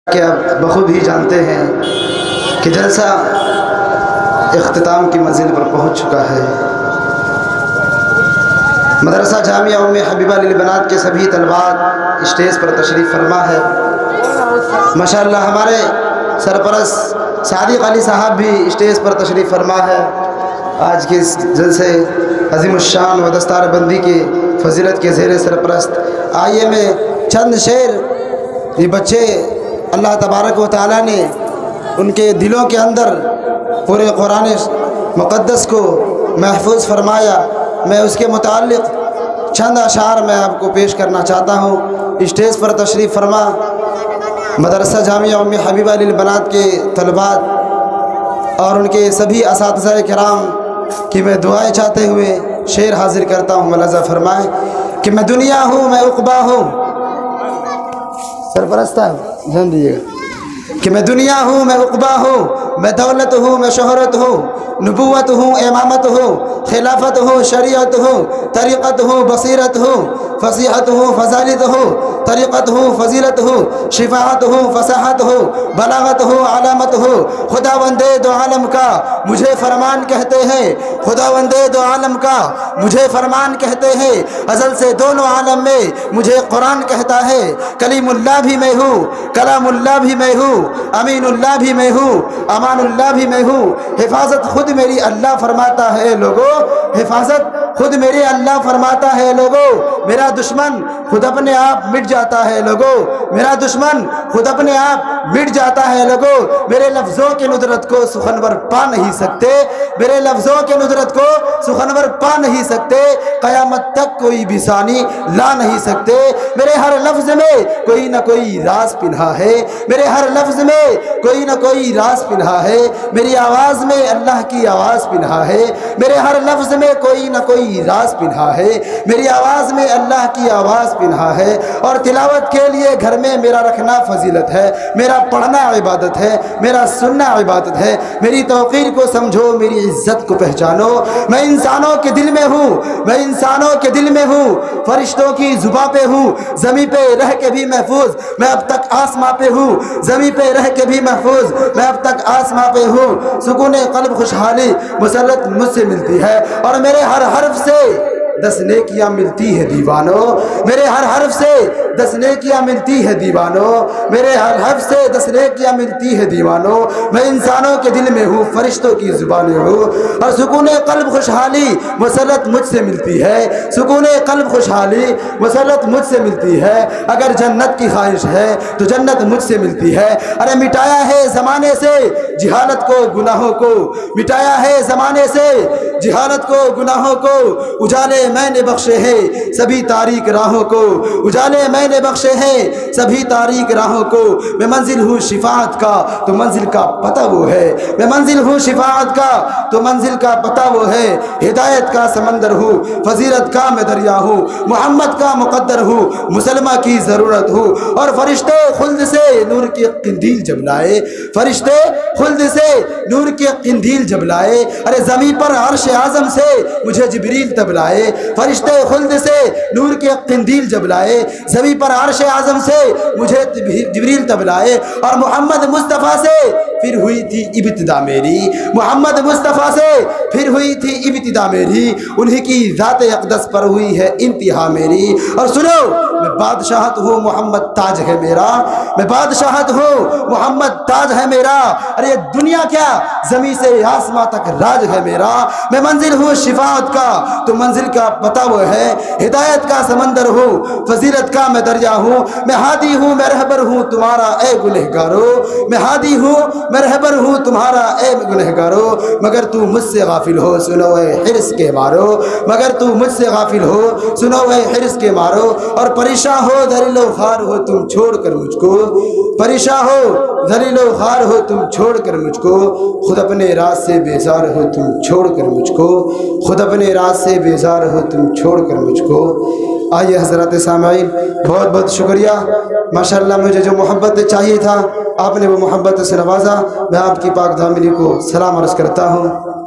کہ آپ بخوبی جانتے ہیں کہ جلسہ اختتام کی منزل پر پہنچ چکا ہے۔ مدرسہ جامعہ حبیبہ للبنات کے سبھی طلبات اسٹیج پر تشریف فرما ہے۔ ماشاءاللہ ہمارے سرپرست صادق علی صاحب بھی اسٹیج پر تشریف فرما ہے۔ آج کے اس جلسے عظیم الشان و دستار بندی کی فضیلت کے زیر سرپرست آئیے میں چند شعر یہ بچے اللہ تبارک و تعالیٰ نے ان کے دلوں کے اندر پورے قرآن مقدس کو محفوظ فرمایا، میں اس کے متعلق چند اشعار میں آپ کو پیش کرنا چاہتا ہوں۔ اسٹیج پر تشریف فرما مدرسہ جامعہ حبیبہ للبنات کے طلبات اور ان کے سبھی اساتذہ کرام کی میں دعائیں چاہتے ہوئے شعر حاضر کرتا ہوں۔ ملاحظہ فرمائیں کہ میں دنیا ہوں، میں عقبہ ہوں، سرپرست دھیان دیجیے گا کہ میں دنیا ہوں، میں عقبہ ہوں، میں دولت ہوں، میں شہرت ہوں، نبوت ہوں، امامت ہوں، خلافت ہوں، شریعت ہوں، طریقت ہوں، بصیرت ہوں، فصیحت ہوں، فضیلت ہوں، طریقت ہوں، فضیلت ہوں، شفاعت ہوں، فصاحت ہوں، بلاغت ہوں، علامت ہوں، خداوند دو عالم کا مجھے فرمان کہتے ہیں، خداوند دو عالم کا مجھے فرمان کہتے ہیں، ازل سے دونوں عالم میں مجھے قرآن کہتا ہے، کلیم اللہ بھی میں ہوں، کلام اللہ بھی میں ہوں، امین اللہ بھی میں ہوں، امان اللہ بھی میں ہوں، حفاظت خود میری اللہ فرماتا ہے لوگوں، حفاظت خود میری اللہ فرماتا ہے لوگوں، میرا دشمن خود اپنے آپ مٹ جاتا ہے لوگوں، میرا دشمن خود اپنے آپ مٹ جاتا ہے لوگوں، میرے لفظوں کے ندرت کو سخنور پا نہیں سکتے، میرے لفظوں کے ندرت کو سخنور پا نہیں سکتے، قیامت تک کوئی بھی ثانی لا نہیں سکتے، میرے ہر لفظ میں کوئی نہ کوئی راز پنہا ہے، میرے ہر لفظ میں کوئی نہ کوئی راز پنہا ہے، میری آواز میں اللہ کی آواز پنہا ہے، میرے ہر لفظ میں کوئی نہ کوئی راز پنہا ہے، میری آواز میں اللہ کی آواز پنہا ہے، اور تلاوت کے لیے گھر میں میرا رکھنا فضیلت ہے، میرا پڑھنا عبادت ہے، میرا سننا عبادت ہے، میری توقیر کو سمجھو، میری عزت کو پہچانو، میں انسانوں کے دل میں ہوں، میں انسانوں کے دل میں ہوں، فرشتوں کی زباں پہ ہوں، زمین پہ رہ کے بھی محفوظ، میں اب تک آسماں پہ ہوں، زمین پہ رہ کے بھی محفوظ، میں اب تک آسماں پہ ہوں، سکون قلب خوشحالی مسرت مجھ سے ملتی ہے، اور میرے ہر حرف سے 10 نیکیاں ملتی ہے دیوانوں، میرے ہر حرف سے 10 نیکیاں ملتی ہے دیوانوں، میرے ہر حرف سے 10 نیکیاں ملتی ہے دیوانوں، میں انسانوں کے دل میں ہوں، فرشتوں کی زبانیں ہوں، اور سکون قلب خوشحالی مسرت مجھ سے ملتی ہے، سکون قلب خوشحالی مسرت مجھ سے ملتی ہے، اگر جنت کی خواہش ہے تو جنت مجھ سے ملتی ہے، ارے مٹایا ہے زمانے سے جہالت کو گناہوں کو، مٹایا ہے زمانے سے جہالت کو گناہوں کو، اجالے میں نے بخشے ہیں سبھی تاریک راہوں کو، اجالے میں نے بخشے ہیں سبھی تاریک راہوں کو، میں منزل ہوں شفاعت کا تو منزل کا پتہ وہ ہے، میں منزل ہوں شفاعت کا تو منزل کا پتہ وہ ہے، ہدایت کا سمندر ہوں، فضیلت کا میں دریا ہوں، محمد کا مقدر ہوں، مسلمہ کی ضرورت ہوں، اور فرشتے خلد سے نور کی قندیل جب لائے، فرشتے خلد سے نور کی قندیل جب لائے، ارے زمین پر عرش اعظم سے مجھے جبریل تب لائے، فرشتے خلد سے نور کے قندیل جب لائے، زمین پر عرش اعظم سے مجھے جبریل تب لائے، اور محمد مصطفیٰ سے پھر ہوئی تھی ابتدا میری، محمد مصطفیٰ سے پھر ہوئی تھی ابتدا میری، انہی کی ذات اقدس پر ہوئی ہے انتہا میری، اور سنو میں بادشاہت ہوں محمد تاج ہے میرا، میں بادشاہت ہوں محمد تاج ہے میرا، ارے دنیا کیا زمین سے آسماں تک راج ہے میرا، میں منزل ہوں شفاعت کا تو منزل کا پتہ وہ ہے، ہدایت کا سمندر ہوں، فضیلت کا میں دریا ہوں، میں ہادی ہوں میں رہبر ہوں تمہارا اے گنہگارو، میں ہادی ہوں میں رہبر ہوں تمہارا اے گنہگارو، مگر تو مجھ سے غافل ہو سنو اے حرص کے مارو، مگر تو مجھ سے غافل ہو سنو اے حرص کے مارو، اور پریشان ہو ذلیل و خوار ہو تم چھوڑ کر مجھ کو، پریشان ہو ذلیل و خوار ہو تم چھوڑ کر مجھ کو، خود اپنے راز سے بیزار ہو تم چھوڑ کر مجھ کو، خود اپنے راز سے بیزار ہو تم چھوڑ کر مجھ کو۔ آئیے حضرات سامعین، بہت بہت شکریہ، ماشاءاللہ مجھے جو محبت چاہیے تھا آپ نے وہ محبت سے نوازا، میں آپ کی پاک دامنی کو سلام عرض کرتا ہوں۔